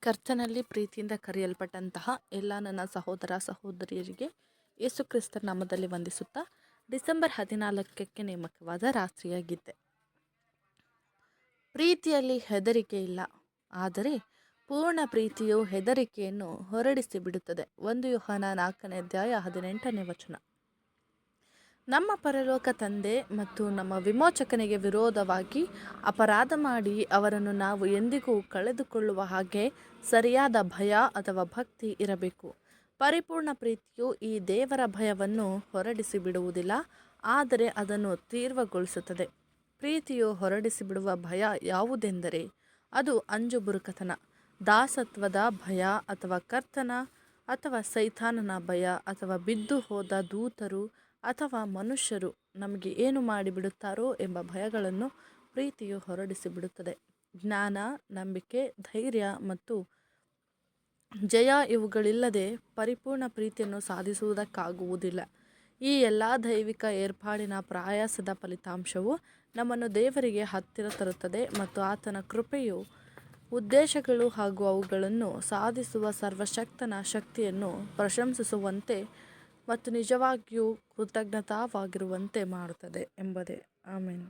ಕರ್ತನಲ್ಲಿ ಪ್ರೀತಿಯಿಂದ ಕರೆಯಲ್ಪಟ್ಟಂತಹ ಎಲ್ಲ ನನ್ನ ಸಹೋದರ ಸಹೋದರಿಯರಿಗೆ ಯೇಸು ಕ್ರಿಸ್ತ ನಾಮದಲ್ಲಿ ವಂದಿಸುತ್ತಾ ಡಿಸೆಂಬರ್ 14ಕ್ಕೆ ನೇಮಕವಾದ ರಾತ್ರಿಯ ಗೀತೆ. ಪ್ರೀತಿಯಲ್ಲಿ ಹೆದರಿಕೆ ಇಲ್ಲ, ಆದರೆ ಪೂರ್ಣ ಪ್ರೀತಿಯು ಹೆದರಿಕೆಯನ್ನು ಹೊರಡಿಸಿ ಬಿಡುತ್ತದೆ. 1 ಯೋಹಾನ 4ನೇ ಅಧ್ಯಾಯ 18ನೇ ವಚನ. ನಮ್ಮ ಪರಲೋಕ ತಂದೆ ಮತ್ತು ನಮ್ಮ ವಿಮೋಚಕನಿಗೆ ವಿರೋಧವಾಗಿ ಅಪರಾಧ ಮಾಡಿ ಅವರನ್ನು ನಾವು ಎಂದಿಗೂ ಕಳೆದುಕೊಳ್ಳುವ ಹಾಗೆ ಸರಿಯಾದ ಭಯ ಅಥವಾ ಭಕ್ತಿ ಇರಬೇಕು. ಪರಿಪೂರ್ಣ ಪ್ರೀತಿಯು ಈ ದೇವರ ಭಯವನ್ನು ಹೊರಡಿಸಿ ಬಿಡುವುದಿಲ್ಲ, ಆದರೆ ಅದನ್ನು ತೀವ್ರಗೊಳಿಸುತ್ತದೆ. ಪ್ರೀತಿಯು ಹೊರಡಿಸಿ ಬಿಡುವ ಭಯ ಯಾವುದೆಂದರೆ ಅದು ಅಂಜುಬುರುಕತನ, ದಾಸತ್ವದ ಭಯ ಅಥವಾ ಕರ್ತನ ಅಥವಾ ಸೈತಾನನ ಭಯ ಅಥವಾ ಬಿದ್ದು ಹೋದ ದೂತರು ಅಥವಾ ಮನುಷ್ಯರು ನಮಗೆ ಏನು ಮಾಡಿಬಿಡುತ್ತಾರೋ ಎಂಬ ಭಯಗಳನ್ನು ಪ್ರೀತಿಯು ಹೊರಡಿಸಿ ಬಿಡುತ್ತದೆ. ಜ್ಞಾನ, ನಂಬಿಕೆ, ಧೈರ್ಯ ಮತ್ತು ಜಯ ಇವುಗಳಿಲ್ಲದೆ ಪರಿಪೂರ್ಣ ಪ್ರೀತಿಯನ್ನು ಸಾಧಿಸುವುದಕ್ಕಾಗುವುದಿಲ್ಲ. ಈ ಎಲ್ಲ ದೈವಿಕ ಏರ್ಪಾಡಿನ ಪ್ರಯಾಸದ ಫಲಿತಾಂಶವು ನಮ್ಮನ್ನು ದೇವರಿಗೆ ಹತ್ತಿರ ತರುತ್ತದೆ ಮತ್ತು ಆತನ ಕೃಪೆಯು ಉದ್ದೇಶಗಳು ಹಾಗೂ ಅವುಗಳನ್ನು ಸಾಧಿಸುವ ಸರ್ವಶಕ್ತನ ಶಕ್ತಿಯನ್ನು ಪ್ರಶಂಸಿಸುವಂತೆ ಮತ್ತು ನಿಜವಾಗಿಯೂ ಕೃತಜ್ಞತಾವಾಗಿರುವಂತೆ ಮಾಡುತ್ತದೆ ಎಂಬುದೇ. ಆಮೆನ್.